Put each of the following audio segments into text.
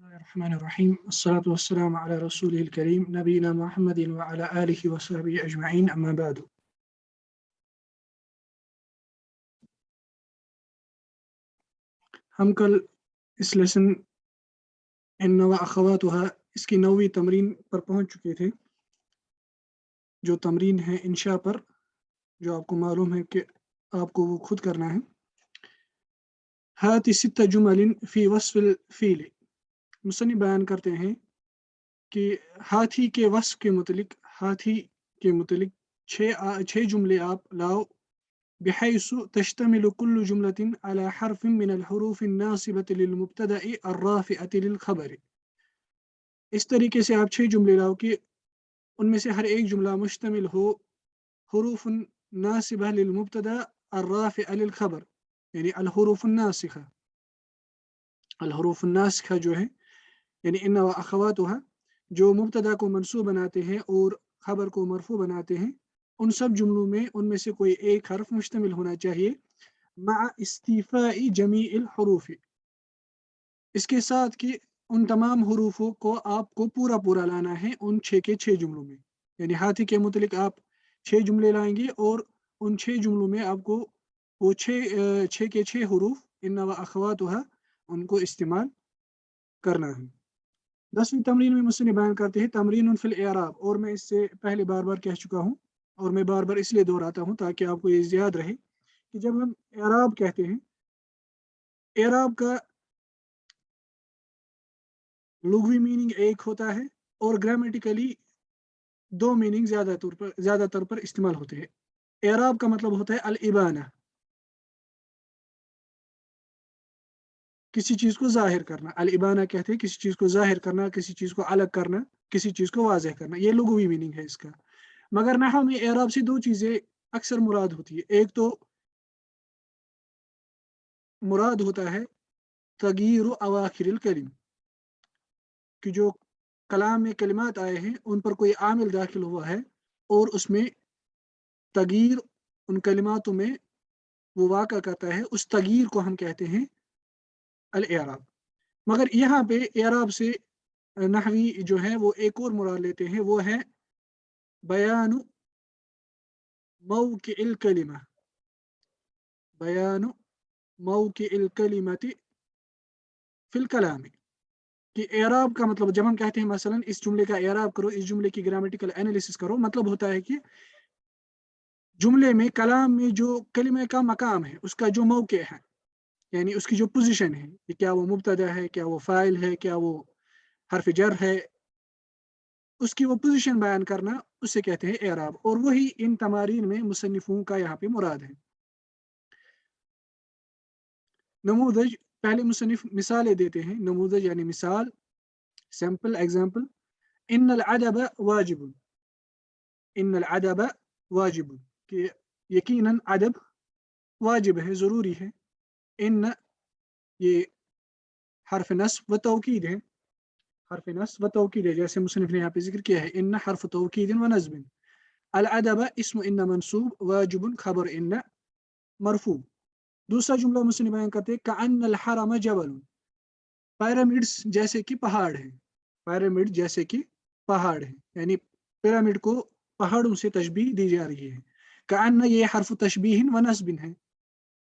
Bismillahirrahmanirrahim. As-salatu was-salamu ala rasulihil kareem nabiyina Muhammadin wa ala alihi wa sahbihi ajma'in amma ba'du. हम कल इस lesson इन्ना व अखवातुहा इसकी 9वीं तमरीन पर पहुंच चुके थे, जो तमरीन है इंशा पर, जो आपको मालूम है कि आपको वो खुद करना है। हाति सित्ता जुमलिन फी वस्फिल फील, मुसन्निफ बयान करते हैं कि हाथी के वस्फ के मुतलिक, हाथी के मुतलिक छह जुमले आप लाओ। बिहैसु तश्तमिलु कुल्लु जुमलतिन अला हर्फिन मिनल हुरूफिन नासिबति लिल मुब्तदाइ अर्राफिअति लिल खबरि। इस तरीके से आप 6 जुमले लाओ कि उनमें से हर एक जुमला मुश्तमिल हो हुरूफुन नासिबह लिल मुब्तदा अर्राफिअ लिल खबर, यानी अल हुरूफुन नासिखा। अल हुरूफुन नासिखा जो है यानी इन्ना व अखवातुहा, जो मुब्तदा को मंसूब बनाते हैं और खबर को मरफू बनाते हैं, उन सब जुमलों में उनमें से कोई एक हर्फ मुश्तमिल होना चाहिए। मा इस्तीफाई जमीइल हुरूफी, इसके साथ कि उन तमाम हुरूफों को आपको पूरा पूरा लाना है उन 6 के 6 जुमलों में। यानी हाथी के मुतलिक आप 6 जुमले लाएंगे और उन 6 जुमलों में आपको वो 6 के 6 हुरूफ इन्ना व अखवातुहा उनको इस्तेमाल करना है। 10वीं तमरीन में मुसन्निफ बयान करते हैं तमरीन फिल एराब, और मैं इससे पहले बार बार कह चुका हूँ और मैं बार बार इसलिए दोहराता हूँ ताकि आपको ये याद रहे कि जब हम एराब कहते हैं, एराब का लुग़वी मीनिंग एक होता है और ग्रामेटिकली 2 मीनिंग ज़्यादातर पर इस्तेमाल होते हैं। एराब का मतलब होता है अल इबाना, किसी चीज़ को ज़ाहिर करना। अल इबाना कहते हैं किसी चीज़ को ज़ाहिर करना, किसी चीज़ को अलग करना, किसी चीज़ को वाज़ेह करना, ये लुग़वी मीनिंग है इसका। मगर नहव में एराब से 2 चीज़ें अक्सर मुराद होती है। एक तो मुराद होता है तगयीरु अवाखिरिल कलिम, कि जो कलाम में कलिमात आए हैं उन पर कोई आमिल दाखिल हुआ है और उसमें तगयीर उन कलिमातों में वो वाक़ा करता है, उस तगयीर को हम कहते हैं अल एराब। मगर यहाँ पे एराब से नहवी जो है वो एक और मुराद लेते हैं, वो है बयानु मौक़िइल कलिमा, बयानु मौक़िइल कलिमति फिल कलामी। कि एराब का मतलब जब हम कहते हैं मसलन इस जुमले का एराब करो, इस जुमले की ग्रामेटिकल एनालिसिस करो, मतलब होता है कि जुमले में कलाम में जो कलिमे का मकाम है, उसका जो मौके है, यानी उसकी जो पोजीशन है, कि क्या वो मुब्तदा है, क्या वो फाइल है, क्या वो हर्फ जर है, उसकी वो पोजीशन बयान करना, उसे कहते हैं एराब। और वही इन तमारीन में मुसन्निफों का यहाँ पे मुराद है। नमूदज, पहले मुसन्निफ मिसालें देते हैं। नमूदज यानी मिसाल, सैंपल, एग्जाम्पल। इन्नल अदब वाजिबुन, इन्नल अदब वाजिबुन, कि यकीनन अदब वाजिब है, ज़रूरी है। इन, ये हर्फ नस्ब व तौकीद है, हर्फ नस्ब व तौकीद है, जैसे मुसन्निफ ने यहाँ पे जिक्र किया है, इन हर्फ तौकीद व नस्ब। अल अदब इस्म इन्न मंसूब, वाजिबुन खबर इन्न मरफू। दूसरा जुमला मुसन्निफ बयान करते हैं कअन्नल हरम जबलुन, पिरामिड्स जैसे कि पहाड़ है, पिरामिड जैसे कि पहाड़ है, यानी पिरामिड को पहाड़ों से तशबीह दी जा रही है। कअन्न ये हर्फ तशबीह व नस्बिन है।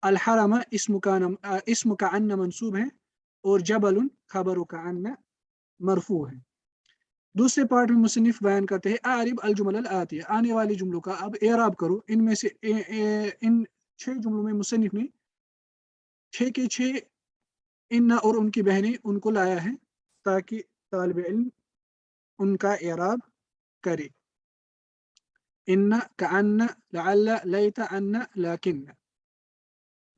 अल हरम इस्म कअन्न मंसूब है और जबलुन खबर कअन्न मरफू है। दूसरे पार्ट में मुसन्निफ बयान करते हैं आरिब अल जुमल अल आतिया, आने वाले जुमलों का अब एराब करो। इनमें से इन 6 जुमलों में मुसन्निफ ने 6 के 6 इन और उनकी बहनें उनको लाया है ताकि तालिब इल्म उनका एराब करे। इन्न, कअन्न, लअल्ल, लैत, अन्न, लाकिन्न।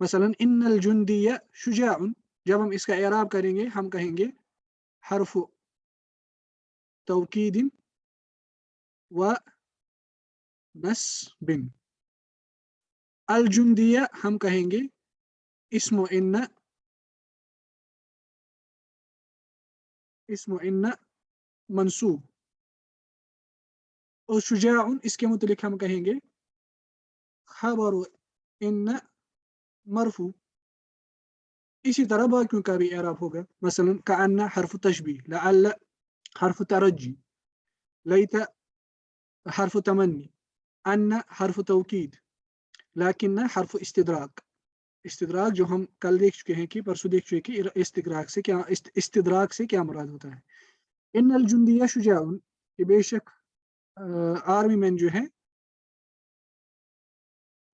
मसलन इन्नल जुंदिय शुजाउन, जब हम इसका एराब करेंगे हम कहेंगे हर्फ तौकीदिन व नस्बिन। अल जुंदिया हम कहेंगे इस्मु इन्न, इस्मु इन्न मंसूब। और शुजाउन इसके मुतलिक हम कहेंगे खबर इन्न मरफू। इसी तरह बाकियों का भी एराब होगा, मसलन कअन्ना हर्फ तशबीह, लअल्ल हर्फ तरज्जी, लैत हर्फ तमन्नी, अन्ना हर्फ तौकीद, लाकिन्ना हर्फ इस्तिदराक। इस्तिदराक जो हम कल देख चुके हैं कि परसों देख चुके हैं कि इस्तिदराक से क्या मुराद होता है। इन्नल जुंदिया शुजाउन, कि बेशक आर्मी मैन जो है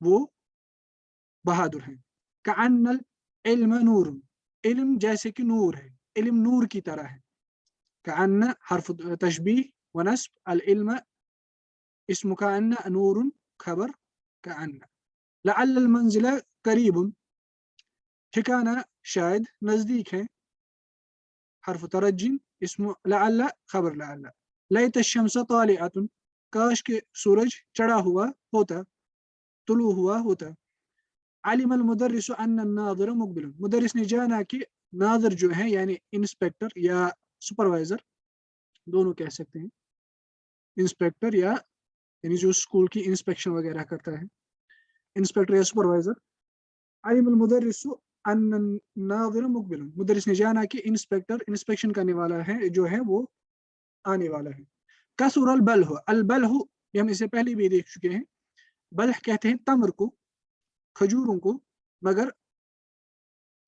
वो बहादुर हैं। कअन्नल इल्म नूर, इल्म जैसे कि नूर है, इल्म नूर की तरह है। कअन्न हर्फ तशबीह व नस्ब, अल इल्म इस्म कअन्न, नूर खबर कअन्न। लअल्ल अल मंजिला करीबुन, ठिकाना शायद नजदीक है, हर्फ तरज्जिन इस्म लअल्ल खबर लअल्ल। लैत अश-शम्स तालिअतुन, काश के सूरज चढ़ा हुआ होता, तुलू हुआ होता। अलिम अल मुदर्रिसु अन्न नाज़िर मुक़बिल, मुदर्रिस ने जाना कि नाज़िर जो है यानी इंस्पेक्टर या सुपरवाइजर, दोनों कह सकते हैं, इंस्पेक्टर या यानी जो स्कूल की इंस्पेक्शन वगैरह करता है, इंस्पेक्टर या सुपरवाइजर। अलिम अल मुदर्रिसु अन्न नाज़िर मुक़बिल, मुदर्रिस ने जाना कि इंस्पेक्टर इंस्पेक्शन करने वाला है जो है वो आने वाला है। कसुर अल बलहु, अल बलहु ये हम इससे पहले भी देख चुके हैं, बलह कहते हैं तमर को, खजूरों को, मगर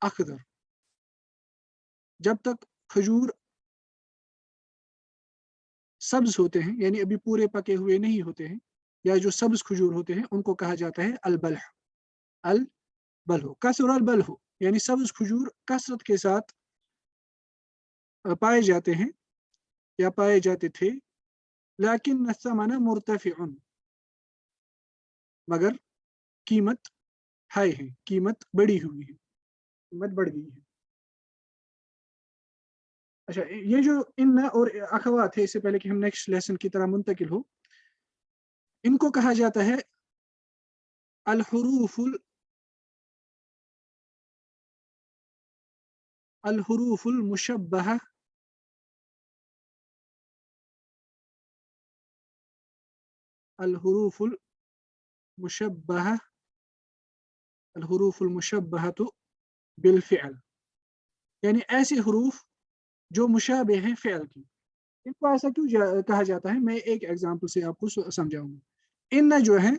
अखदर, जब तक खजूर सब्ज होते हैं यानी अभी पूरे पके हुए नहीं होते हैं, या जो सब्ज खजूर होते हैं उनको कहा जाता है अल बलह, अल बलहु। कसुर अल बलहु यानी सब्ज खजूर कसरत के साथ पाए जाते हैं या पाए जाते थे। लेकिन नस्मन मुर्तफिउन, मगर कीमत हाई है, कीमत बढ़ी हुई है, कीमत बढ़ गई है। अच्छा, ये जो इन और अखवात है, इससे पहले कि हम नेक्स्ट लेसन की तरह मुंतकिल हो, इनको कहा जाता है अल हुरूफुल मुशब्बहा, अल हुरूफुल मुशब्बहा, अल हुरूफुल मुशब्बहतु बिल फ़िअल, यानी ऐसे हरूफ जो मुशाबे हैं फ़िअल की। इनको ऐसा क्यों कहा जाता है, मैं एक एग्जांपल से आपको समझाऊंगा। इन्ना जो है,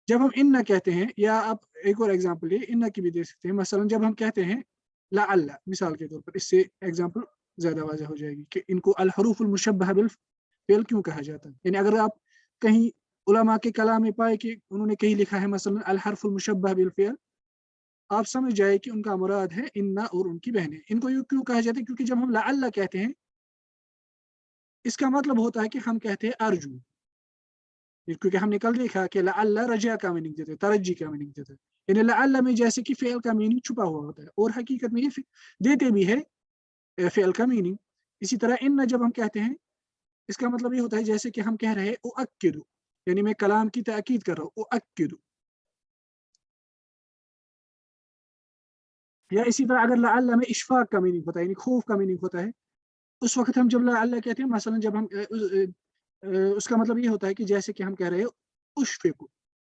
जब हम इन्ना कहते हैं, या आप एक और एग्जांपल ये इन्ना की भी दे सकते हैं, मसलन जब हम कहते हैं ला अल्लाह, मिसाल के तौर पर, इससे एग्जांपल ज्यादा वाज़ेह हो जाएगी कि इनको अल हरूफुल मुशब्बह बिल फ़िअल क्यों कहा जाता है। यानी अगर आप कहीं उलमा के कलाम में पाए कि उन्होंने कहीं लिखा है मसलन अल हर्फुल मुशब्बह बिल फ़िअल, आप समझ जाए कि उनका मुराद है इन्ना और उनकी बहनें। इनको यूं क्यों कहा जाता है, क्योंकि जब हम ला अल्लाह कहते हैं, इसका मतलब होता है कि हम कहते हैं अर्जू, क्योंकि हमने कल देखा कि लअल्ला रजा का मीनिंग देते हैं, तरज्जी का मीनिंग देते हैं। यानी लअल्ला में जैसे कि फ़िअल का मीनिंग छुपा हुआ होता है, और हकीकत में ये देते भी है फ़िअल का मीनिंग। इसी तरह इन्ना जब हम कहते हैं, इसका मतलब ये होता है जैसे कि हम कह रहे हैं उअक्किदु, यानी मैं कलाम की ताकीद कर रहा हूँ, उअक्किदु। या इसी तरह अगर लअल्ला में इशफाक का मीनिंग होता है, यानी खौफ का मीनिंग होता है, उस वक्त हम जब लअल्ला कहते हैं, मसलन जब हम उसका मतलब ये होता है कि जैसे कि हम कह रहे हैं उशफिकु,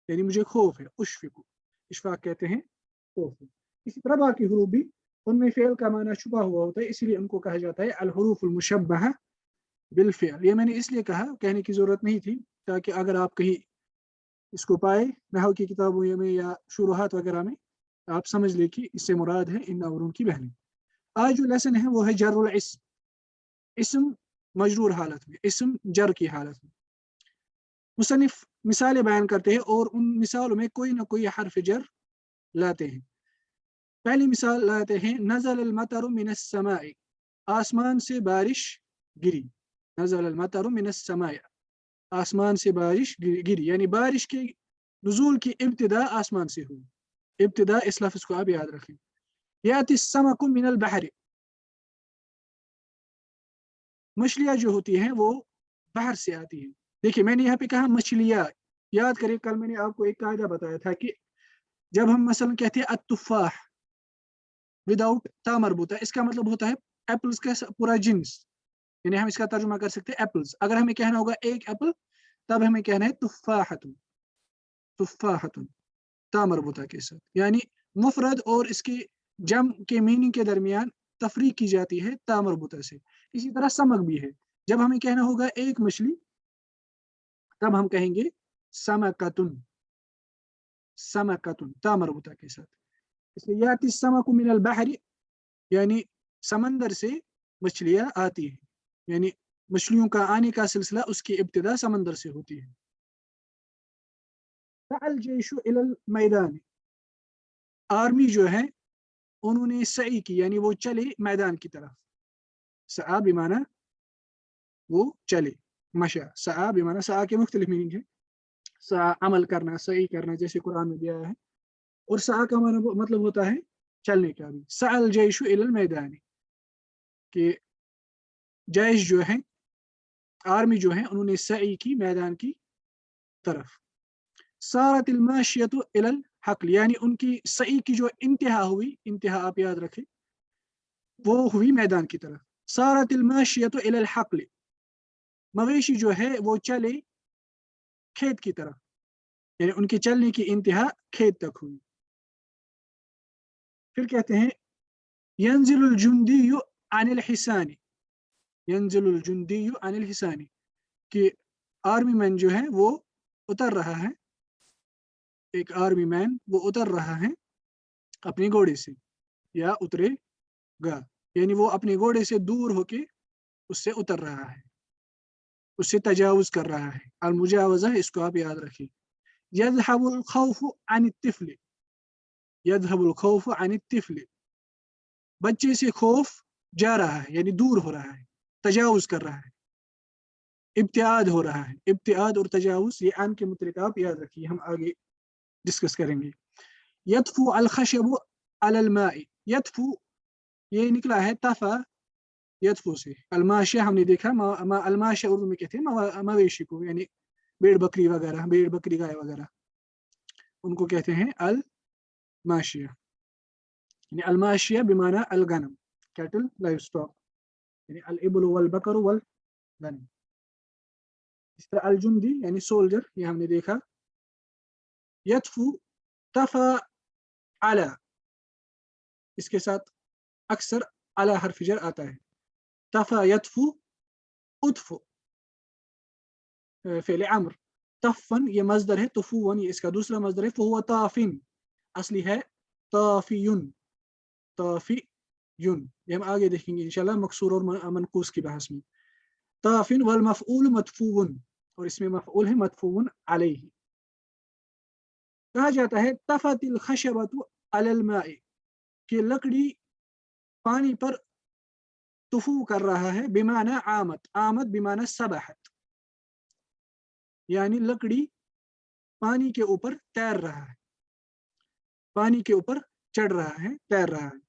यानी मुझे खौफ है, उशफिकु, इशफाक कहते हैं खौफ है। इसी तरह बाकी हरूफ भी, उनमें फ़िअल का माना छुपा हुआ होता है, इसलिए उनको कहा जाता है अल हुरूफुल मुशब्बहा बिल फ़िअल। ये मैंने इसलिए कहा, कहने की ज़रूरत नहीं थी, ताकि अगर आप कहीं इसको पाए नहव की किताबों में या शुरुआत वगैरह में, आप समझ ले कि इससे मुराद है इन और उनकी बहनें। आज जो लेसन है वो है जरुल इस्म, इस्म मजरूर हालत में, इस्म जर की हालत में। मुसन्निफ मिसालें बयान करते हैं और उन मिसालों में कोई ना कोई हर्फ जर लाते हैं। पहली मिसाल लाते हैं नज़ल अल मतरु मिनस समाई, आसमान से बारिश गिरी। नज़ल अल मतरु मिनस समाई, आसमान से बारिश गिरी, यानी बारिश के नुज़ूल की इब्तिदा आसमान से हुई। इब्तिदा इस लफ्ज़ को आप याद रखें। याति समकु मिनल बहरी, मछलियाँ जो होती हैं वो बाहर से आती हैं। देखिए मैंने यहाँ पे कहा मछलियाँ, याद करिए कल मैंने आपको एक कायदा बताया था कि जब हम मसलन कहते हैं अत्तुफ़ाह विदाउट ता मरबूता, इसका मतलब होता है एप्पल्स का पूरा जिन्स, यानी हम इसका तर्जुमा कर सकते हैं एप्पल्स। अगर हमें कहना होगा एक एप्पल, तब हमें कहना है तुफ़ाहतुन, तुफ़ाहतुन ता मरबूता के साथ, यानी मुफरद और इसके जम के मीनिंग के दरमियान तफरीक की जाती है ता मरबूता से। इसी तरह समक भी है, जब हमें कहना होगा एक मछली तब हम कहेंगे समकतुन, समकतुन ता मरबूता के साथ। इसलिए याति समकु मिनल बहरी, यानी समंदर से मछलियां आती हैं, यानी मछलियों का आने का सिलसिला उसकी इब्तिदा समंदर से होती है। सअल जैशु इलल मैदान, आर्मी जो है उन्होंने सई की, यानी वो चले मैदान की तरफ। सआ बिमाना वो चले, मशा, सआ बिमाना, सआ के मुख्तलिफ मीनिंग है। सआ अमल करना, सई करना, जैसे कुरान में दिया है, और सआ का मतलब होता है चलने का भी। सअल जैशु इलल मैदान, कि जैश जो है, आर्मी जो है, उन्होंने सई की मैदान की तरफ। सारतिल माशियतु इलल हक़ल, यानी उनकी सई की जो इंतहा हुई, इंतहा आप याद रखें, वो हुई मैदान की तरफ। सारतिल माशियतु इलल हक़ल, मवेशी जो है वो चले खेत की तरफ, यानी उनके चलने की इंतहा खेत तक हुई। फिर कहते हैं यंजिलुल जुंदियु अनिल हिसानी, यंजिलुल जुंदियु अनिल हिसानी, कि आर्मी मैन जो है वो उतर रहा है, एक आर्मी मैन वो उतर रहा है अपने घोड़े से, या उतरेगा, यानी वो अपने घोड़े से दूर होके उससे उतर रहा है, उससे तजावुज कर रहा है। अल मुजावजा, इसको आप याद रखिए। यज़हबुल खौफु अनित तिफ़्ल, यज़हबुल खौफु अनित तिफ़्ल, बच्चे से खौफ जा रहा है, यानी दूर हो रहा है, तजावुज कर रहा है, इब्तिआद हो रहा है। इब्तिआद और तजावुज ये आन के मुतल्लिक़ आप याद रखिए, हम आगे डिस्कस करेंगे। यतफु अल खशबु अलल माई, यतफु ये निकला है तफा यतफु से। अलमाशिया हमने देखा, अलमाशिया उर्दू में कहते हैं मवेशी को, यानी भेड़ बकरी वगैरह, भेड़ बकरी गाय वगैरह, उनको कहते हैं अल माशिया, यानी अलमाशिया बिमाना अल गनम, कैटल, लाइव स्टॉक, यानी अल इबल वल बकर वल गनम। इस तरह अल जुंदी यानी सोल्जर, ये हमने देखा। यतफु तफा अला, इसके साथ अक्सर अला हर्फ जर आता है। तफा यतफु उतफु, फ़िल अम्र। तफ़न ये मज़दर है, तुफ़ुवन ये इसका दूसरा मज़दर है। फ़हुवा ताफ़िन असली है ताफ़ियुन, ताफ़ियुन, ये हम आगे देखेंगे इंशाल्लाह मकसूर और मनकूस की बहस में। ताफ़िन वल मफ़ऊल मदफ़ून, और इसमें मफ़ऊल है मदफ़ून अलैहि। कहा जाता है तफ़तिल खशबतु अलल माई, कि लकड़ी पानी पर तुफ़ू कर रहा है, बिमाना आमद, आमद बिमाना सबहत, यानी लकड़ी पानी के ऊपर तैर रहा है, पानी के ऊपर चढ़ रहा है, तैर रहा है।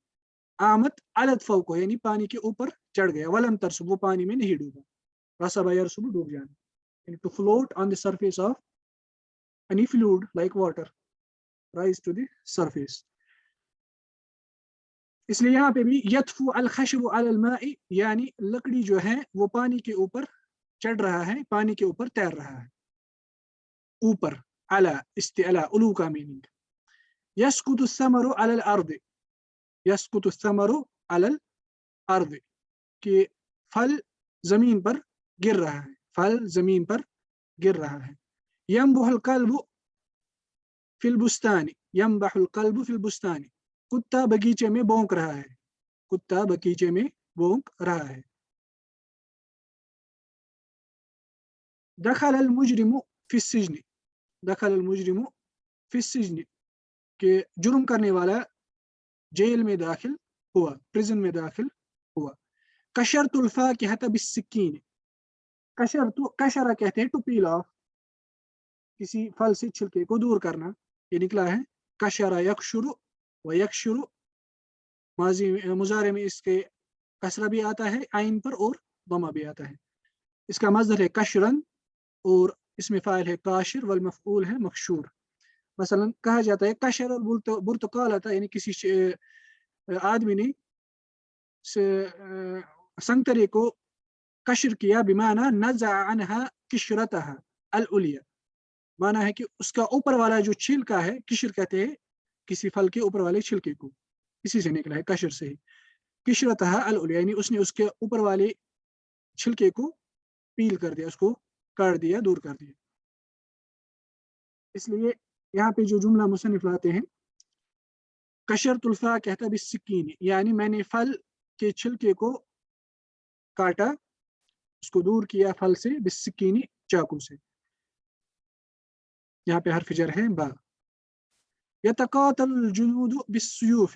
आमद अलत फौको, यानी पानी के ऊपर चढ़ गया। वलम तरसुब, वो पानी में नहीं डूबा। रसबा यरसुब, डूब जाना, यानी to float on the surface of any fluid like water, rise to the surface. इसलिए यहाँ पे भी यतफु अल खशबु अलल माई, यानी लकड़ी जो है वो पानी के ऊपर चढ़ रहा है, पानी के ऊपर तैर रहा है। ऊपर, अला, इस्तिअला, उलू का मीनिंग। यस्कुतु समरु अलल अर्द, यस्कुतु समरु अलल अर्द, कि फल जमीन पर गिर रहा है, फल जमीन पर गिर रहा है। यम्बहुल कल्बु फिल बुस्तानी, यम्बहुल कल्बु फिल बुस्तानी, कुत्ता बगीचे में भौंक रहा है, कुत्ता बगीचे में भौंक रहा है। दखल अल मुजरिमु फिस सिजनी, दखल अल मुजरिमु फिस सिजनी, कि जुर्म करने वाला जेल में दाखिल हुआ, प्रिजन में दाखिल हुआ। कशरतुल फाकिहत बिस्सिकीन, कशरतु, कशरा कहते हैं टू पील ऑफ, किसी फल से छिलके को दूर करना, ये निकला है कशरा यकशुरु व यकशुरु। माजी मुजारे में इसके कसरा भी आता है आइन पर और दमा भी आता है। इसका मज़दर है कशरन, और इसमें फ़ाइल है काशिर, वल मफ़ऊल है मकशूर। मसलन कहा जाता है कशर बुर्तकाल आता, यानी किसी आदमी ने संतरे को कशर किया, बिमाना नज़अ अन्हा किशरतहा अल उलिया, माना है कि उसका ऊपर वाला जो छिलका है, किशर कहते हैं किसी फल के ऊपर वाले छिलके को, इसी से निकला है, कशर से ही। किशरतहा अल-उल, यानी उसने उसके ऊपर वाले छिलके को पील कर दिया, उसको काट दिया, दूर कर दिया। इसलिए यहाँ पे जो जुमला मुसन्निफ लाते हैं, कशरतुल फाकिहता बिस्सिकीन, यानी मैंने फल के छिलके को काटा, उसको दूर किया फल से, बिस्सिकीनी, चाकू से। यहाँ पे हर्फ जर है बा। यतकातलुल जुनूदु बिस्सुयूफ,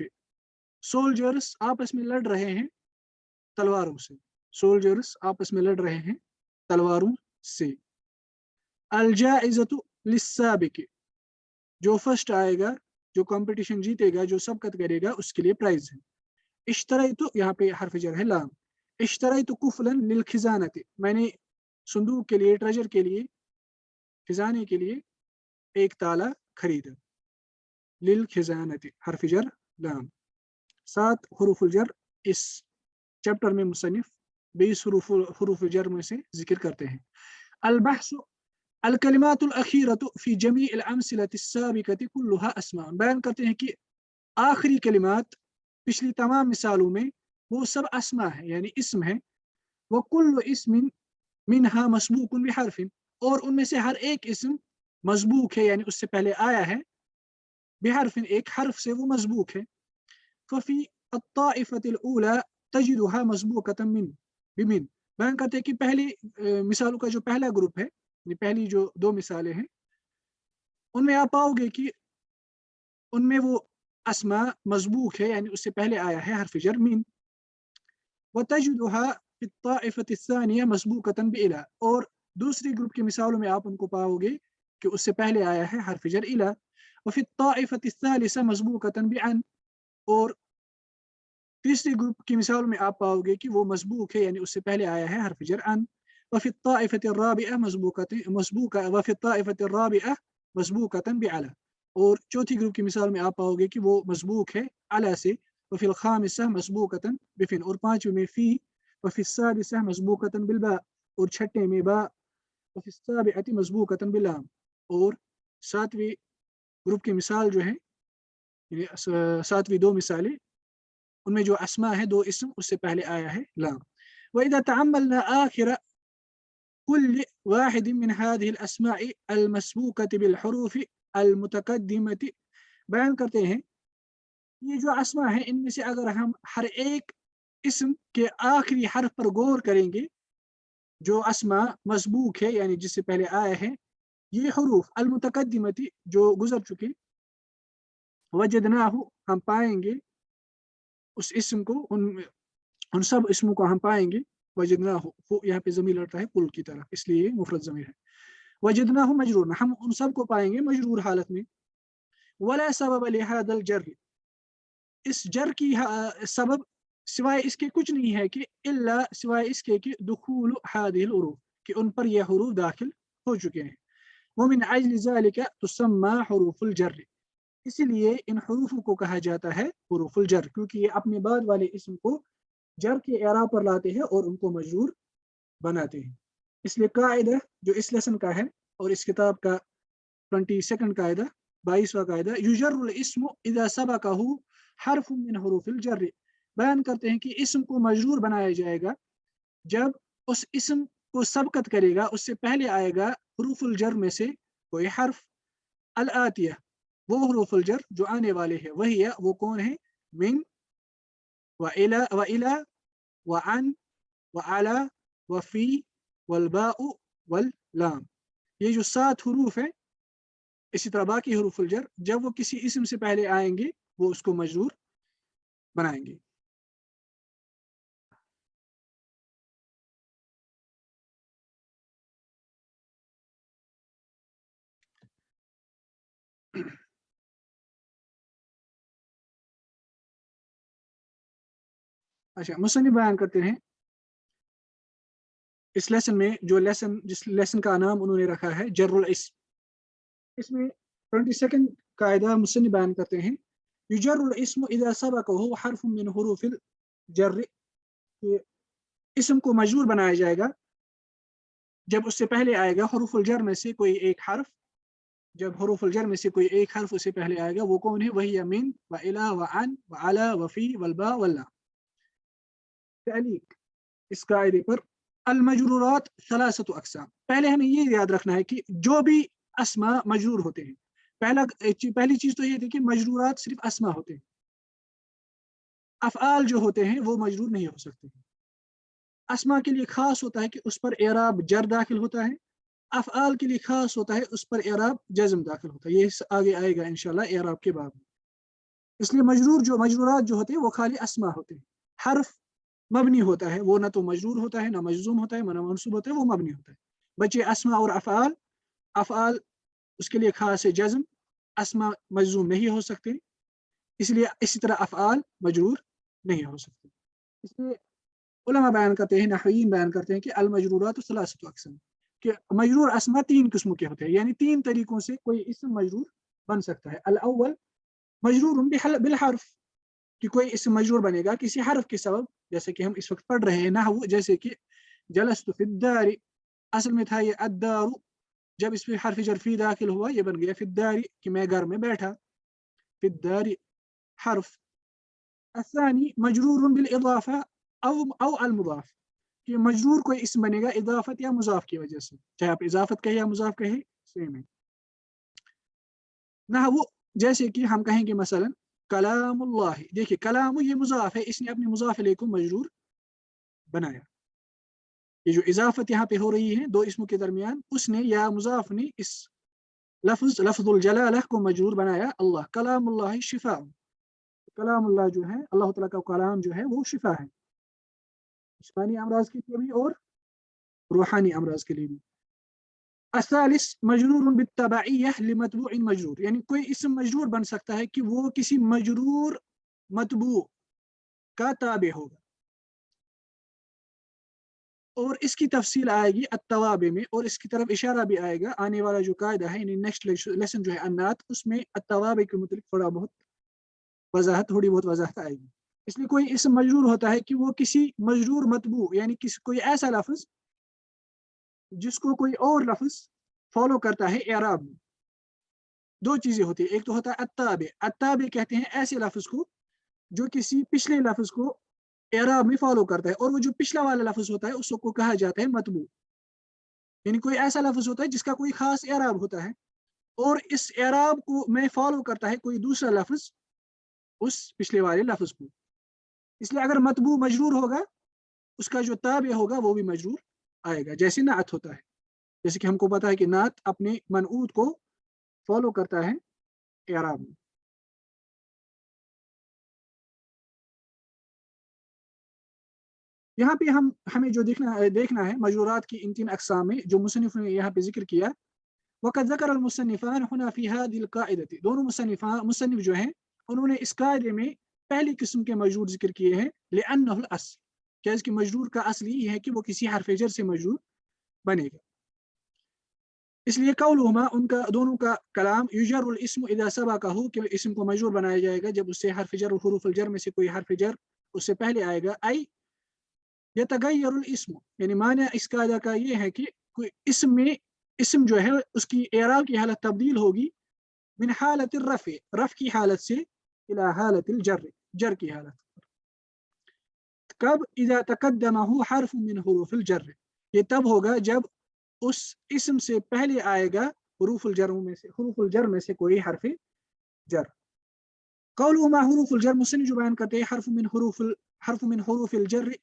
सोल्जर्स आपस में लड़ रहे हैं तलवारों से, सोल्जर्स आपस में लड़ रहे हैं तलवारों से। अल जाइज़तु लिस्साबिक, जो फर्स्ट आएगा, जो कंपटीशन जीतेगा, जो सबकत करेगा, उसके लिए प्राइज है। इश्तरैतु, यहाँ पे हर्फ जर है लाम। इश्तरैतु कुफलन लिल खिजानति, मैंने संदूक के लिए, ट्रेजर के लिए, खिजाने के लिए एक ताला खरीदा। लिल खिजानति हर्फ जर लाम। 7 हुरूफुल जर इस चैप्टर में मुसन्निफ 20 हुरूफुल जर में से जिक्र करते हैं। अल बहसु अल कलिमातुल अखीरतु फी जमीइल अमसिलति साबिकति कुल्लुहा अस्मा, बयान करते हैं कि आखिरी कलिमात पिछली तमाम मिसालों में वो सब अस्मा है, यानी इस्म है। वो कुल्लु इस्मिन मिनहा मस्बूकुन बिहर्फिन, और उनमें से हर एक इस्म मजबूक है, यानी उससे पहले आया है, बिहर्फिन, एक हर्फ से वो मजबूक है। फफी अत्ताइफतिल ऊला तजिदुहा मस्बूकतन मिन बिमिन, बयान करते हैं कि पहली मिसालों का जो पहला ग्रुप है, पहली जो 2 मिसालें हैं, उनमें आप पाओगे कि उनमें वो अस्मा मजबूक है, यानी उससे पहले आया है हर्फ जर मिन। वतजिदुहा फी अत्ताइफति सानिया मस्बूकतन बिइला, और दूसरी ग्रुप की मिसालों में आप उनको पाओगे कि उससे पहले आया है हर्फ जर इला। वफी अत्ताइफति सालिसा मस्बूकतन बिअन, और तीसरी ग्रुप की मिसाल में आप पाओगे कि वो मस्बूक है, यानी उससे पहले आया है हर्फ जर अन। वफी अत्ताइफति अर्राबिआ मस्बूकतन बिअला, और चौथी ग्रुप की मिसाल में आप पाओगे कि वो मस्बूक है अला से। वफिल खामिसा मस्बूकतन बिफिन, और पांचवें में फी। वफिस सादिसा मस्बूकतन बिलबा, और छठे में बा। वफिस साबिअति मस्बूकतन बिलाम, और सातवीं ग्रुप की मिसाल जो है, सातवीं 2 मिसालें, उनमें जो अस्मा है 2 इस्म, उससे पहले आया है लाम। वइदा तअम्मलना आखिर कुल्ल वाहिद मिन हादिहिल अस्माइ अल मस्बूकति बिल हुरूफ अल मुतकद्दिमति, बयान करते हैं ये जो अस्मा है, इनमें से अगर हम हर एक इस्म के आखिरी हर्फ पर गौर करेंगे, जो अस्मा मस्बूक है, यानी जिससे पहले आया है, ये हुरूफ अल मुतकद्दिमति, जो गुजर चुके, वजदनाहु, हम पाएंगे उस इस्म को, उन सब इस्मों को हम पाएंगे। वजदनाहु, यहाँ पे ज़मीर लड़ता है कुल की तरफ, इसलिए मुफरद ज़मीर है। वजदनाहु मजरूर, हम उन सब को पाएंगे मजरूर हालत में। वला सबब लिहादल जर, इस जर की सबब सिवाय इसके कुछ नहीं है कि इल्ला, सिवाय इसके कि दुखूल हादिल उरूफ, कि उन पर यह हुरूफ दाखिल हो चुके हैं। वमिन अजल ज़ालिका तुसम्मा हुरूफुल जर, इसीलिए इन हुरूफों को कहा जाता है हुरूफुल जर, क्योंकि ये अपने बाद वाले इस्म को जर के एरा पर लाते हैं और उनको मजरूर बनाते हैं। इसलिए कायदा जो इस लेसन का है और इस किताब का 22वां कायदा, 22वां कायदा, युजर्रुल इस्मु इज़ा सबक़हु हर्फुम मिन हुरूफिल जर, बयान करते हैं कि इस्म को मजरूर बनाया जाएगा जब उस इस्म को सबकत करेगा, उससे पहले आएगा हुरूफुल जर में से कोई हर्फ। अल आतिया, वो हुरूफुल जर जो आने वाले हैं, वही है, वो कौन है? मिन व इला व अन व अला व फी वल बाउ वल लाम, ये जो 7 हुरूफ है। इसी तरह बाकी हुरूफुल जर जब वो किसी इस्म से पहले आएंगे, वो उसको मजरूर बनाएंगे। अच्छा, मुसन्निफ बयान करते हैं इस लेसन में, जिस लेसन का नाम उन्होंने रखा है जर्रुल इस्म, इसमें 22वां कायदा मुसन्निफ बयान करते हैं, युजर्रुल इस्मु इज़ा सबक़हु हर्फुम मिन हुरूफिल जर, इस्म को मजरूर बनाया जाएगा जब उससे पहले आएगा हुरूफुल जर में से कोई एक हर्फ। जब हरूफुल जर में से कोई एक हर्फ उससे पहले आएगा वो कौन है? वही मिन व इला व अन व अला व फी वल बा वल ला। तालीक इस कायदे पर अल मजरूरात सलासतु अक़साम। पहले हमें ये याद रखना है कि जो भी अस्मा मजरूर होते हैं, पहली चीज तो ये थी कि मजरूरात सिर्फ अस्मा होते हैं, अफ़आल जो होते हैं वो मजरूर नहीं हो सकते। अस्मा के लिए खास होता है कि उस पर एराब जर दाखिल होता है, अफ़आल के लिए खास होता है उस पर एराब जज़म दाखिल होता है। ये आगे आएगा इंशाल्लाह एराब के बाद। इसलिए मजरूरात जो होते हैं वो खाली अस्मा होते हैं। हर्फ मबनी होता है, वो ना तो मजरूर होता है, ना मजजूम होता है, ना मंसूब होता है, वो मबनी होता है। बच्चे अस्मा और अफ़आल, अफ़आल उसके लिए खास है जज़म, अस्मा मजजूम नहीं हो सकते, इसलिए इसी तरह अफ़आल मजरूर नहीं हो सकते। इसलिए उलमा बयान करते हैं, नहवीन बयान करते हैं कि अल मजरूरात सलासतु अक़साम, कि मजरूर अस्मा 3 किस्मों के होते हैं, यानी 3 तरीकों से कोई इस्म मजरूर बन सकता है। अल अव्वल मजरूर बिल हर्फ, कि कोई इस्म मजरूर बनेगा किसी हर्फ के सबब, जैसे कि हम इस वक्त पढ़ रहे हैं नहव, जैसे कि जलस्तु फिद्दारी, असल में था ये अद्दारु, जब इसमें हर्फ जर फी दाखिल हुआ ये बन गया फिद्दारी, कि मैं घर में बैठा, फिद्दारी हर्फ। असानी मजरूर बिल इदाफा औ अल मुदाफ, कि मजरूर कोई इस्म बनेगा इजाफत या मुजाफ की वजह से, चाहे आप इजाफत कहे या मुजाफ कहे सेम है ना। वो जैसे कि हम कहेंगे मसलन कलामुल्लाह, देखिए कलाम ये मुजाफ है, इसने अपने मुजाफ इलैहि को मजरूर बनाया। ये जो इजाफत यहाँ पे हो रही है दो इसमों के दरमियान, उसने या मुजाफ ने इस लफ्जुल जलालह को मजरूर बनाया। अल्लाह कलामुल्लाह शिफा, कलामुल्लाह जो है अल्लाह ताला का कलाम जो है वो शिफा है, जिस्मानी अमराज के लिए भी और रूहानी अमराज के लिए भी। असालिस मजरूर बित्तबाइय्यह लिमतबूइन मजरूर, यानी कोई इस्म मजरूर बन सकता है कि वो किसी मजरूर मतबू का ताबे होगा, और इसकी तफसील आएगी अत्तवाबे में, और इसकी तरफ इशारा भी आएगा आने वाला जो कायदा है, यानी नेक्स्ट लेसन जो है अन्नात, उसमें अत्तवाबे के मुतालिक थोड़ी बहुत वजाहत आएगी। इसलिए कोई इस्म मजरूर होता है कि वो किसी मजरूर मतबू, यानी किसी कोई ऐसा लफ्ज जिसको कोई और लफ्ज फॉलो करता है एराब में। दो चीजें होती है, एक तो होता है अत्ताबे, अत्ताबे कहते हैं ऐसे लफ्ज को जो किसी पिछले लफ्ज को एराब में फॉलो करता है, और वो जो पिछला वाला लफ्ज होता है उसको कहा जाता है मतबू, यानी कोई ऐसा लफ्ज होता है जिसका कोई खास एराब होता है, और इस एराब को में फॉलो करता है कोई दूसरा लफ्ज उस पिछले वाले लफ्ज को। इसलिए अगर मतबू मजरूर होगा, उसका जो ताबे होगा वो भी मजरूर आएगा, जैसे नात होता है। जैसे कि हमको पता है कि नात अपने मनऊत को फॉलो करता है एराब में। यहाँ पे हमें जो देखना है मजरूरात की इन 3 अक़साम में जो मुसन्निफ ने यहाँ पे जिक्र किया। वक़द ज़करा अल मुसन्निफ़ान हुना फ़ी हाज़िल क़ाइदति, दोनों मुसन्निफ जो हैं उन्होंने इस कायदे में पहली किस्म के मजरूर जिक्र किए हैं, लिअन्नहुल अस्ल, क्या इसकी मजरूर का असल ये है कि वो किसी हर्फ जर से मजरूर बनेगा। इसलिए कौलुहुमा, उनका दोनों का कलाम, युजरुल इस्मु इज़ा सबक़हु, कि इस्म को मजरूर बनाया जाएगा जब उससे हर्फ जर और हुरूफुल जर में से कोई हर्फ जर उससे पहले आएगा। आई यतगय्यरुल इस्मु, यानी माना इस कायदा का ये है कि कोई इस्म जो है उसकी एराब की हालत तब्दील होगी मिन हालत रफ़ की हालत से इला हालतिल जर की हालत। कब? इज़ा तक़द्दमहु हर्फ मिन हुरूफिल जर, ये तब होगा जब उस इस्म से पहले आएगा हुरूफुल जर में से कोई हर्फ जर। क़ौलुहुमा हुरूफुल जर, मुसन्निफ़ जो बयान करते हैं हर्फ मिन हुरूफिल जर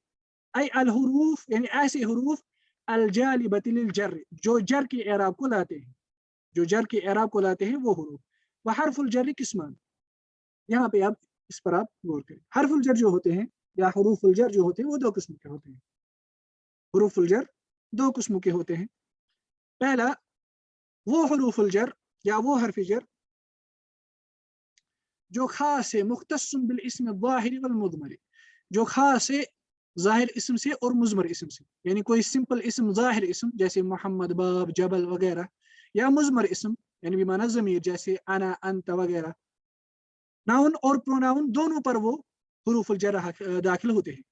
आई अल हुरूफ, यानी ऐसे हुरूफ अल जालिबति लिल जर, जो जर की एराब को लाते हैं, जो जर की एराब को लाते हैं वो हुरूफ। व हर्फुल जर किस्मान, यहाँ पे आप इस पर आप गौर करें। हर्फुल जर जो होते हैं या हुरूफुल जर जो होते हैं वो दो किस्म के होते हैं। हुरूफुल जर दो किस्मों के होते हैं। पहला वो हुरूफुल जर या वो हर्फ जर जो खास है मुख्तस्सुन बिल इस्म ज़ाहिर वल मुज़मर, जो खास है ज़ाहिर इस्म से और मुज़मर इस्म से, यानी कोई सिंपल इस्म ज़ाहिर इस्म जैसे मोहम्मद, बाब, जबल वगैरह, या मुज़मर इस्म यानी बिमाना ज़मीर जैसे अना, अंत वगैरह। नाउन और प्रोनाउन दोनों पर वो हुरूफुल जर दाखिल होते हैं।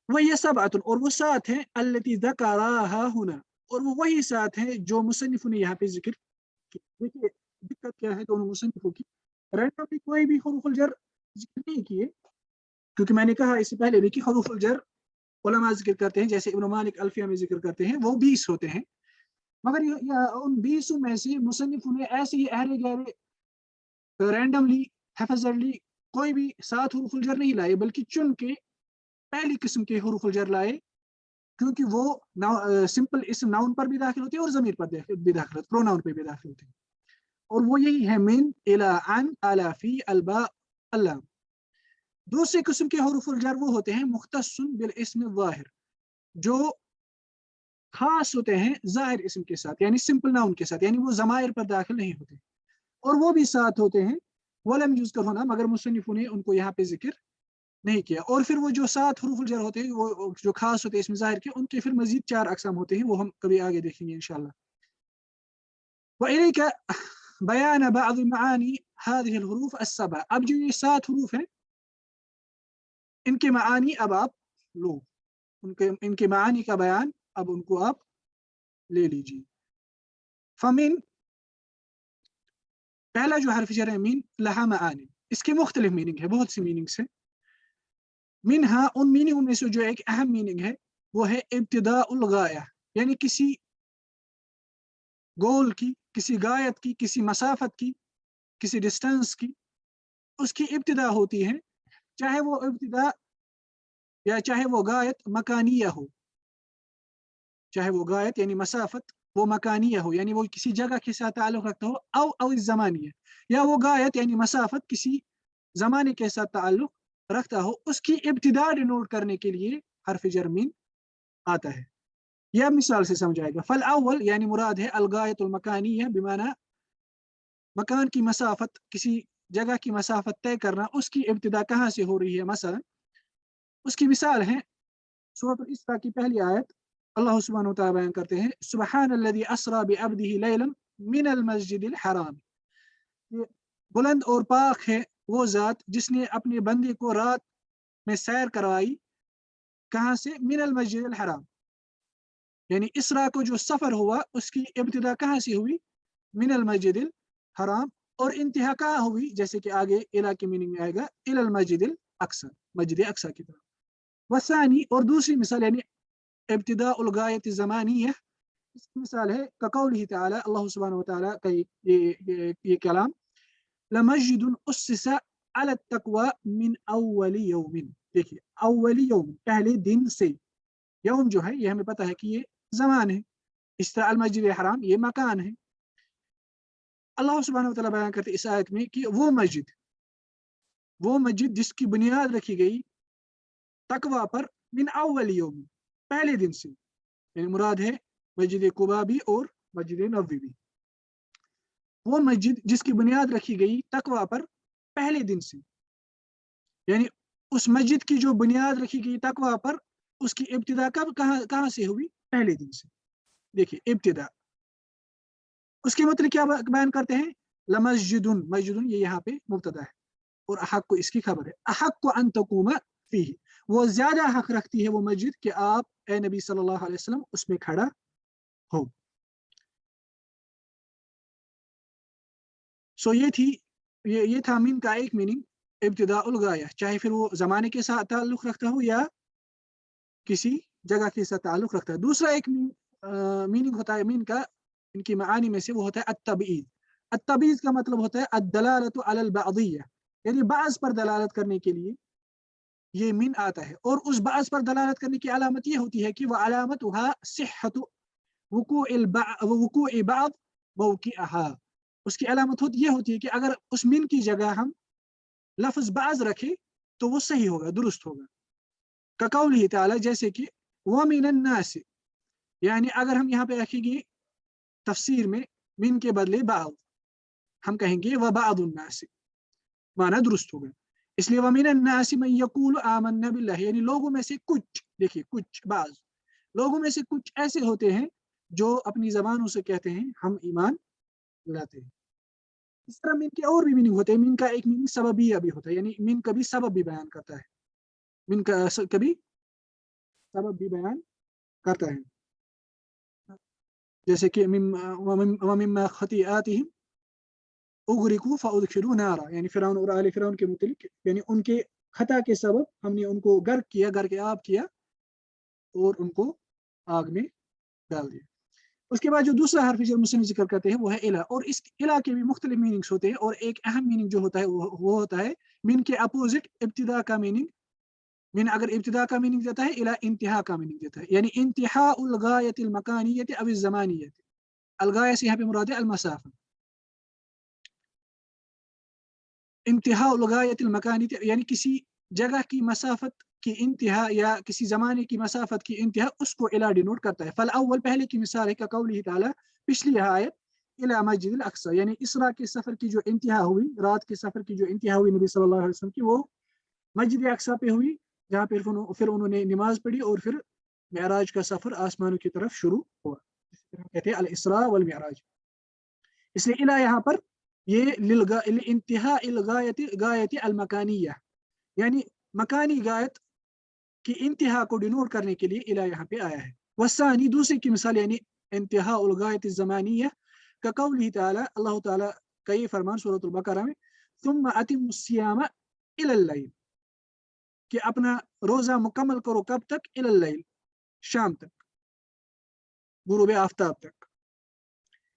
वह ये सबअतुन, और वो सात हैं, अल्लती ज़कराहा हुना, और वो वही सात हैं जो मुसन्निफ ने यहाँ पे जिक्र किए। देखिए दिक्कत क्या है दोनों मुसन्निफों की, रैंडमली कोई भी हुरूफुल जर जिक्र नहीं किए, क्योंकि मैंने कहा इससे पहले भी कि हुरूफुल जर उलमा जिक्र करते हैं, जैसे इब्न मालिक अल्फिया में जिक्र करते हैं, वो 20 होते हैं, मगर उन 20 में से मुसन्निफों ने ऐसे ही अहरे गहरे रैंडमली हैफजर्ली कोई भी 7 हुरूफुल जर नहीं लाए, बल्कि चुन के पहली किस्म के हुरूफुल जर लाए, क्योंकि वो सिंपल इसम नाउन पर भी दाखिल होते हैं और जमीर पर भी दाखिल होते हैं, प्रोनाउन पे भी दाखिल होते हैं, और वो यही है मिन, इला, अन, अला, फी, अलबा, अल्लाह। दूसरे किस्म के हुरूफुल जर वो होते हैं मुख्तस्सुन बिल इस्म ज़ाहिर, जो खास होते हैं जाहिर इस्म के साथ, यानी सिंपल नाउन के साथ, यानी वो जमायर पर दाखिल नहीं होते, और वो भी साथ होते हैं वलम यूज कर होना, मगर मुसन्निफों ने उनको यहाँ पे जिक्र नहीं किया। और फिर वो जो 7 हुरूफुल जर होते हैं, वो जो खास होते हैं इसमें जाहिर के, उनके फिर मजीद 4 अकसाम होते हैं, वो हम कभी आगे देखेंगे इंशाल्लाह। वइलैका बयान बाज़ मआनी हाज़िहिल हुरूफ अस्सबअ, अब जो ये 7 हुरूफ हैं, इनके मानी अब आप लो, इनके मानी का बयान अब उनको आप ले लीजिए। फमिन, पहला जो हर्फ जर है मीन, लहा मानी, इसके मुख्तलिफ मीनिंग है, बहुत सी मीनिंग्स है। मिनहा, उन मीनिंग में से जो एक अहम मीनिंग है वो है इब्तिदाउल गाया, यानी किसी गोल की, किसी गायत की, किसी मसाफत की, किसी डिस्टेंस की, उसकी इब्तिदा होती है, चाहे वो इब्तिदा या चाहे वो गायत मकानिया हो, चाहे वो गायत यानी मसाफत वो मकानिया हो, यानी वो किसी जगह के साथ ताल्लुक रखता हो, औ ज़मानिया, या वो गायत यानी मसाफत किसी जमाने के साथ ताल्लुक रखता हो, उसकी इब्तिदा डिनोट करने के लिए हर्फ जर मीन आता है। यह मिसाल से समझाएगा। फल अव्वल यानी मुराद है अलगायतुल मकानिया, बिमाना मकान की मसाफत, किसी जगह की मसाफत तय करना, उसकी इब्तिदा कहाँ से हो रही है। मसलन उसकी मिसाल है सूरह इस्रा की पहली आयत, अल्लाह सुब्हानहु व तआला बयान करते हैं सुब्हानल्लज़ी अस्रा बिअब्दिही लैलन मिनल मस्जिदिल हराम, ये बुलंद और पाक है वो ज़ात जिसने अपने बंदे को रात में सैर करवाई, कहाँ से, मिनल मस्जिदिल हराम, यानी इसरा को जो सफ़र हुआ उसकी इब्तिदा कहाँ से हुई, मिनल मस्जिदिल हराम, और इंतहा कहाँ हुई, जैसे कि आगे इला की मीनिंग में आएगा, इलल मस्जिदिल अक्सा, मस्जिद अक्सा की तरफ। वसानी, और दूसरी मिसाल यानी इब्तिदाउल गायत ज़मानिया, इसकी मिसाल है ककौलिही तआला, अल्लाह सुब्हानहु व तआला का ये कलाम, लमस्जिदुन उस्सिसा अला तक़वा मिन अव्वली यौमिन, देखिए अव्वली यौम, पहले दिन से, यौम जो है ये हमें पता है कि ये जमान है, इस तरह अल मस्जिद हराम ये मकान है। अल्लाह सुब्हानहु व तआला बयान करते इस आयत में कि वो मस्जिद जिसकी बुनियाद रखी गई तकवा पर, मिन अव्वल यौम, पहले दिन से, यानी मुराद है मस्जिद कुबा भी और मस्जिद नबवी भी, वो मस्जिद जिसकी बुनियाद रखी गई तकवा पर पहले दिन से, यानी उस मस्जिद की जो बुनियाद रखी गई तकवा पर, उसकी इब्तिदा कब कहाँ कहाँ से हुई, पहले दिन से। देखिए इब्तिदा, उसके मतलब क्या बयान करते हैं, लमस्जिदुन, मस्जिदुन ये यहाँ पे मुब्तदा है, और अहक को इसकी खबर है, अहक को अन तकूम फीही, वो ज्यादा हक रखती है वो मस्जिद कि आप ए नबी सल्लल्लाहु अलैहि वसल्लम उसमें खड़ा हो। सो ये था मीन का एक मीनिंग, इब्तिदाउल गाया, चाहे फिर वो जमाने के साथ ताल्लुक रखता हो या किसी जगह के साथ ताल्लुक रखता है। दूसरा एक मीनिंग होता है मीन का, इनकी मानी में से, वो होता है अत्तबईद। अत्तबईद का मतलब होता है अद्दलालतु अलल बअदिय्या, यानी बाज़ पर दलालत करने के लिए ये मीन आता है, और उस बाज़ पर दलालत करने की अलामत ये होती है कि वह अलामतुहा सिह्हतु वुकूइ बअद मौक़िअहा, उसकी अलामत ये होती है कि अगर उस मीन की जगह हम लफ्ज़ बाज़ रखें तो वो सही होगा, दुरुस्त होगा। कक़ौलिही तआला, जैसे कि व मिनन नास, यानी अगर हम यहाँ पे रखेंगे तफसीर में मिन के बदले बाद, हम कहेंगे व बादुन नास, माना दुरुस्त होगा। इसलिए व मिनन नास मन यक़ूलु आमन्ना बिल्लाह, यानी लोगों में से कुछ, देखिए कुछ, बाज़ लोगों में से कुछ ऐसे होते हैं जो अपनी ज़बानों से कहते हैं हम ईमान लाते हैं। इस तरह मीन के और भी मीनिंग होते हैं। मीन का एक मीनिंग सबबिया भी होता है, यानी मीन कभी सबब भी बयान करता है, मीन का कभी सबब भी बयान करता है, जैसे कि मिम्मा खतीआतिहिम उगरिकू फउदखिलू नारा, यानी फिरौन और आले फिरौन के मुतलिक, यानी उनके खता के सबब हमने उनको गर्क किया, गर्क आब किया और उनको आग में डाल दिया। उसके बाद जो दूसरा हर्फ जो मुस्लिम जिक्र करते हैं वो है इला, और इस इला के भी मुख्तलिफ मीनिंग्स होते हैं, और एक अहम मीनिंग जो होता है वो होता है मिन के अपोजिट इब्तिदा का मीनिंग। मिन अगर इब्तिदा का मीनिंग देता है, इला इंतहा का मीनिंग देता है, यानी इंतहा उल गायतिल मकानियत अव ज़मानियत। अल गाया से यहाँ पे मुराद है अल मसाफा, इंतहा उल गायतिल मकानियत यानी किसी जगह की मसाफत की इंतहा या किसी जमाने की मसाफत की इंतहा, उसको इला डिनोट करता है। फल अव्वल पहले की मिसाल है का कौलिही ताला, पिछली आयत इला मस्जिदिल अक्सा, यानी इसरा के सफर की जो इंतहा हुई, रात के सफर की जो इंतहा हुई नबी सल्लल्लाहु अलैहि वसल्लम की, वो मस्जिद अक्सा पे हुई, जहाँ फिर उन्होंने नमाज पढ़ी और फिर मेराज का सफर आसमानों की तरफ शुरू हुआ, कहते हैं अल इसरा वल मेराज। इसलिए इला यहाँ पर ये इंतहा गायत अल मकानिया, यानी मकानी गायत की इंतहा को डिनोट करने के लिए इला यहाँ पे आया है। वसानी दूसरी की मिसाल यानी इंतहा उल गायत ज़मानिया का कौलिही ताला, अल्लाह ताला का ये फरमान सूरह बकरा में, सुम्मा अतिम्मुस सियाम इलल लैल, कि अपना रोजा मुकम्मल करो कब तक, इलल लैल शाम तक, गुरूब आफ्ताब तक,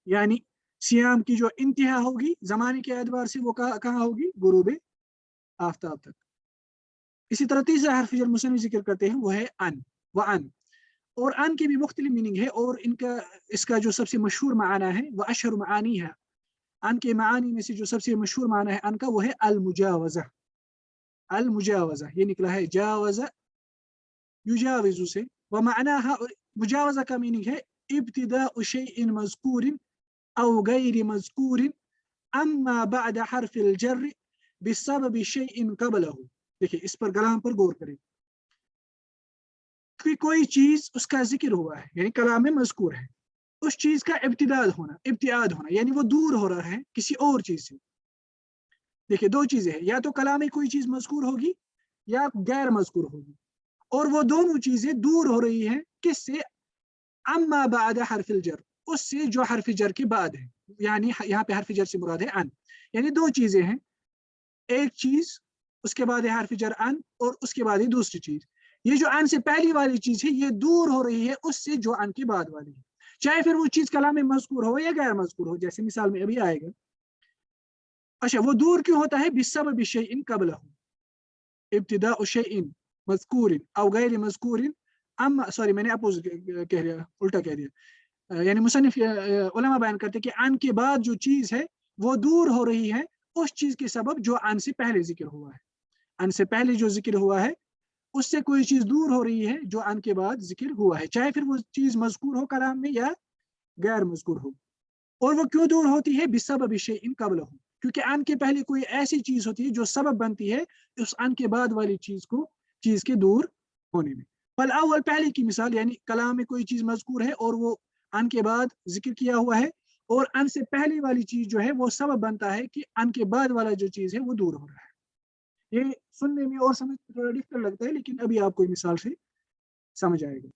यानी सियाम की जो इंतहा होगी जमाने के एतबार से वो कहाँ होगी, गुरूब आफ्ताब तक। इसी तरह तीसरा हर्फ जो मुस्लिम जिक्र करते हैं वो है अन व अन, और अन की भी मुख्तलिफ मीनिंग है, और इसका जो सबसे मशहूर माना है वह अशहर मानी है। अन के मानी में से जो सबसे मशहूर माना है अन का वो है अल मुजावजा। अल मुजावजा ये निकला है जावजा युजाविजु से, व माना मुजावजा का मीनिंग है इब्तिदाउ शैइन मज़कूरिन औ गैर मज़कूरिन अम्मा बअद हर्फिल जर्र बिसबबि शैइन क़बलहु। देखिए इस पर कलाम पर गौर करें कि कोई चीज उसका जिक्र हुआ है, यानी कलाम में मज़कूर है, उस चीज का इब्तिदाद होना, यानी वो दूर हो रहा है किसी और चीज से। देखिए दो चीजें हैं, या तो कलाम में कोई चीज मज़कूर होगी या गैर मज़कूर होगी, और वो दोनों चीजें दूर हो रही हैं किससे, अम्मा बाद हर्फिल जर, उससे जो हर्फ जर के बाद है, यानी यहाँ पे हर्फ जर से मुराद है अन, यानी दो चीजें हैं, एक चीज उसके बाद है हर्फ जर अन, और उसके बाद है दूसरी चीज। ये जो अन से पहली वाली चीज है ये दूर हो रही है उससे जो अन के बाद वाली है, चाहे फिर वो चीज कलाम में मज़कूर हो या गैर मज़कूर हो, जैसे मिसाल में अभी आएगा। अच्छा वो दूर क्यों होता है, बिसबबि शैइन क़बलहु, इब्तिदाउ शैइन मज़कूरिन औ गैर मज़कूरिन, अम्मा सॉरी मैंने अपोजिट कह दिया, उल्टा कह दिया, यानी मुसन्निफ उलमा बयान करते हैं कि अन के बाद जो चीज है वो दूर हो रही है उस चीज के सबब जो अन से पहले जिक्र हुआ है। अन से पहले जो जिक्र हुआ है उससे कोई चीज दूर हो रही है जो अन के बाद जिक्र हुआ है, चाहे फिर वो चीज मज़कूर हो कलाम में या गैर मज़कूर हो। और वो क्यों दूर होती है, बिसबबि शैइन क़बलहु, क्योंकि अन के पहले कोई ऐसी चीज होती है जो सबब बनती है उस अन के बाद वाली चीज के दूर होने में। फल अव्वल पहले की मिसाल, यानी कलाम में कोई चीज मज़कूर है और वो अन के बाद जिक्र किया हुआ है, और अन से पहले वाली चीज जो है वो सबब बनता है कि अन के बाद वाला जो चीज है वो दूर हो रहा है। ये सुनने में और समझ थोड़ा डिफिकल्ट लगता है, लेकिन अभी आपको मिसाल से समझ आएगा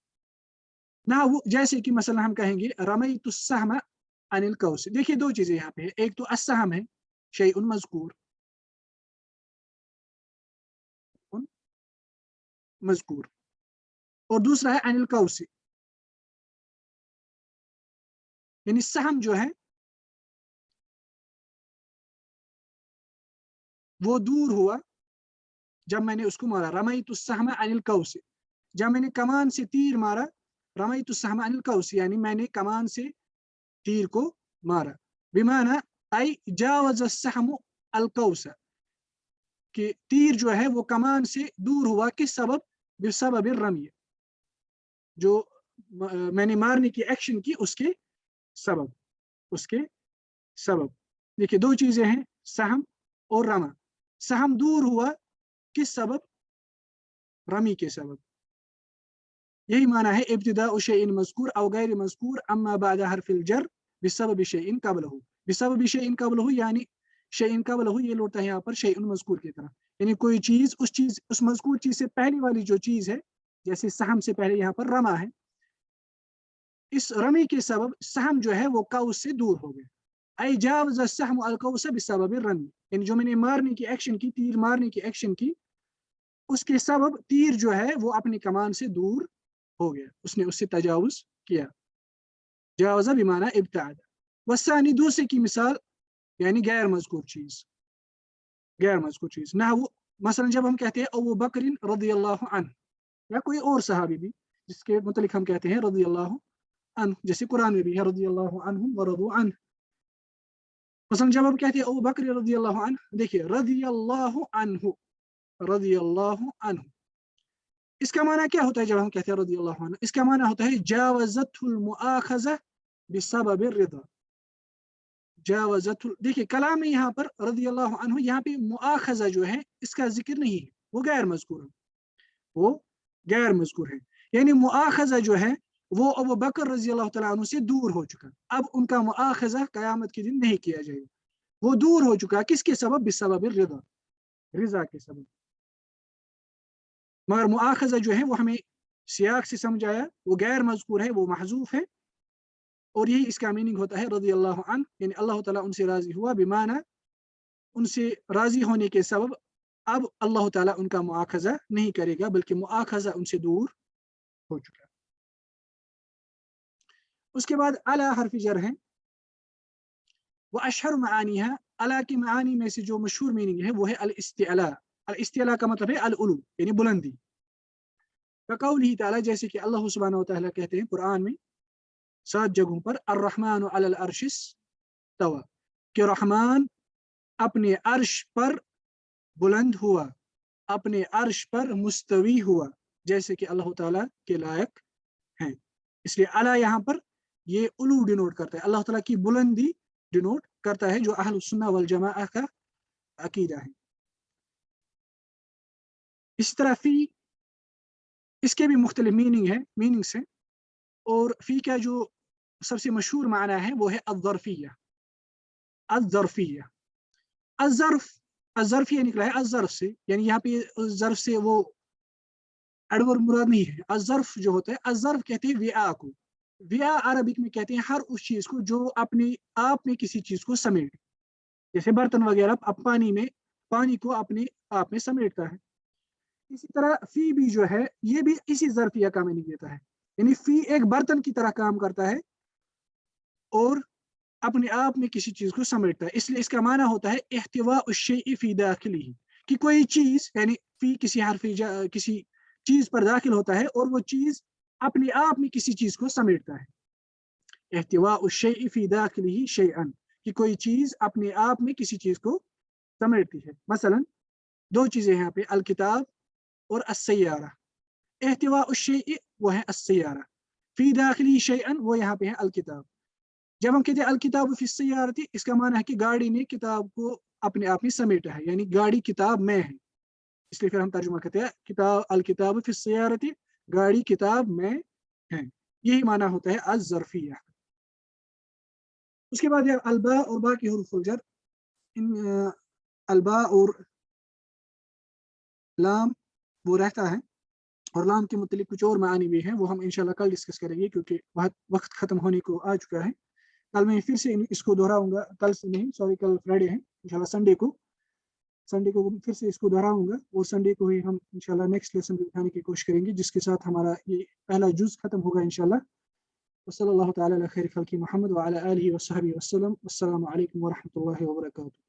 ना। वो जैसे कि मसलन हम कहेंगे रमैतु सहम अनिल कौस, देखिए दो चीजें यहाँ पे है, एक तो अस्सहम है शैउन मज़कूर, मज़कूर, और दूसरा है अनिल कौस, यानी सहम जो है वो दूर हुआ जब मैंने उसको मारा, रमैतु सहम अनिल कौस, जब मैंने कमान से तीर मारा, रमैतु सहम अनिल कौस, यानी मैंने कमान से तीर को मारा, बिमाना आई जावज़ अस्सहमु अल कौस, कि तीर जो है वो कमान से दूर हुआ, किस सबब, बिसबब रमी, जो मैंने मारने की एक्शन की उसके सबब, उसके सबब। देखिए दो चीजें हैं, सहम और रमा। सहम दूर हुआ किस सबब, रमी के सबब। यही माना है इब्तिदाउ शैइन मज़कूर औ गैर मज़कूर अम्मा बाद हर्फिल जर बिसबबि शैइन क़बलहु, बिसबबि शैइन क़बलहु यानी शैइन क़बलहु ये लौटता है यहाँ पर शैउन मज़कूर की तरह, यानी कोई चीज उस मज़कूर चीज से पहली वाली जो चीज है, जैसे सहम से पहले यहाँ पर रमा है, इस रमी के सबब सहम जो है वो कौस से दूर हो गया, ऐ जावज़ अस्सहमु अल-कौस बिसबबि रमी, यानी जो मैंने मारने की एक्शन की, तीर मारने की एक्शन की, उसके सबब तीर जो है वो अपनी कमान से दूर हो गया, उसने उससे तजावुज किया। जावज़ा बिमाना इब्ताद। वस्सानी, दूसरे की मिसाल यानी गैर मज़कूर चीज़, गैर मज़कूर चीज़ ना वो, मसलन जब हम कहते हैं अबू बकर रज़ियल्लाहु अन्हु, या कोई और सहाबी भी जिसके मुतलिक हम कहते हैं रज़ियल्लाहु अन्हु, जैसे कुरान में भी है रज़ियल्लाहु अन्हुम व रज़ू अन्हु। मसलन जब हम कहते हैं अबू बकर रज़ियल्लाहु अन्हु, देखिए रज़ियल्लाहु अन्हु, रज़ियल्लाहु अन्हु, इसका माना क्या होता है जब हम कहते हैं रज़ियल्लाहु अन्हु? इसका माना होता है जावज़तहुल मुआखज़ा बिसबबि रिदा। जावज़तहुल, देखिए कलाम में यहाँ पर रज़ियल्लाहु अन्हु, यहाँ पे मुआखज़ा जो है इसका जिक्र नहीं है, वो गैर मज़कूर है, वो गैर मज़कूर है। यानी मुआखज़ा जो है वो अबू बकर रज़ियल्लाहु तआला अन्हु से दूर हो चुका, अब उनका मुआखज़ा क़यामत के दिन नहीं किया जाएगा, वो दूर हो चुका, किसके सबब? बिसबबि रिदा, रिज़ा के सबब। मगर मुआखज़ा जो है वो हमें सियाक से समझ आया, वो गैर मज़कूर है, वो महज़ूफ़ है, और यही इसका मीनिंग होता है रज़ियल्लाहु अन्हु, यानी अल्लाह ताला उनसे राज़ी हुआ, बिमाना उनसे राज़ी होने के सबब अब अल्लाह ताला उनका मुआखज़ा नहीं करेगा, बल्कि मुआखज़ा उनसे दूर हो चुका। उसके बाद अला हर्फ़ जर है, वो अशहर मानिहा, अला की मानी में से जो मशहूर मीनिंग है वो है अल-इस्तिअला। अल-इस्तिअला का मतलब है अल-उलू, यानी बुलंदी। कक़ौलिही ताला, जैसे कि अल्लाह सुब्हानहु व तआला कहते हैं कुरान में 7 जगहों पर, अर्रहमानु अलल अर्शिस तवा, कि रहमान अपने अर्श पर बुलंद हुआ, अपने अर्श पर मुस्तवी हुआ, जैसे कि अल्लाह ताला के लायक हैं। इसलिए अला यहाँ पर ये उलू डिनोट करता है, अल्लाह ताला की बुलंदी डिनोट करता है, जो अहल सुन्ना वल जमाअह का अकीदा है। इस तरह फी, इसके भी मुख्तलिफ मीनिंग है, मीनिंग्स हैं, और फी का जो सबसे मशहूर माना है वो है अज़्ज़र्फ़िय्या। अज़्ज़र्फ़िय्या, अज़्ज़र्फ़, अज़्ज़र्फ़िय्या निकला है अज़्ज़र्फ़ से, यानी यहाँ पे ज़र्फ़ से वो एडवर्ब मुराद नहीं है। अज़्ज़र्फ़ जो होता है, अज़्ज़र्फ़ कहते हैं विआ को, विआ अरबिक में कहते हैं हर उस चीज़ को जो अपने आप में किसी चीज़ को समेटे, जैसे बर्तन वगैरह, अब पानी में, पानी को अपने आप में समेटता है। इसी तरह फी भी जो है ये भी इसी ज़र्फ़िया का मीनिंग देता है, यानी फी एक बर्तन की तरह काम करता है और अपने आप में किसी चीज़ को समेटता है, इसलिए इसका माना होता है इह्तिवाउ अश-शैइ फ़ी दाखिलिही, कि कोई चीज़, यानी फी किसी हर्फ़ किसी चीज़ पर दाखिल होता है और वो चीज़ अपने आप में किसी चीज़ को समेटता है। इह्तिवाउ अश-शैइ फ़ी दाखिलिही शैअन, कि कोई चीज़ अपने आप में किसी चीज़ को समेटती है। मसलन 2 चीज़ें यहाँ पे, अल-किताब और अस-सय्यारा। इह्तिवाउ अश-शैइ वो है अस-सय्यारा, फ़ी दाखिलिही शैअन वो यहाँ पे है अल-किताब। जब हम कहते हैं अल-किताब फ़ी सय्यारती, इसका माना है कि गाड़ी ने किताब को अपने आप में समेटा है, यानी गाड़ी किताब में है, इसलिए फिर हम तर्जुमा करते हैं किताब, अल-किताब फ़ी सय्यारती, गाड़ी किताब में है, यही माना होता है अज़-ज़र्फ़िय्या। उसके बाद है अल-बा और बा की हुरूफ़ुल जर, इन अल-बा और लाम वो रहता है, और लाम के मुतल्लिक़ कुछ और मानी भी हैं, वो हम इंशाअल्लाह कल डिस्कस करेंगे, क्योंकि वक़्त ख़त्म होने को आ चुका है। कल मैं फिर से इसको दोहराऊँगा, कल से नहीं, सॉरी कल फ्राइडे है, इंशाल्लाह संडे को फिर से इसको दोहराऊँगा, और संडे को ही हम इंशाल्लाह नेक्स्ट लेसन भी उठाने की कोशिश करेंगे, जिसके साथ हमारा ये पहला जुज़ खत्म होगा इंशाल्लाह। वसल्लल्लाहु तआला अला खैरि खल्क़ि मुहम्मद व अला आलिहि व सहबिहि वसल्लम। अस्सलामु अलैकुम व रहमतुल्लाहि व बरकातुहू।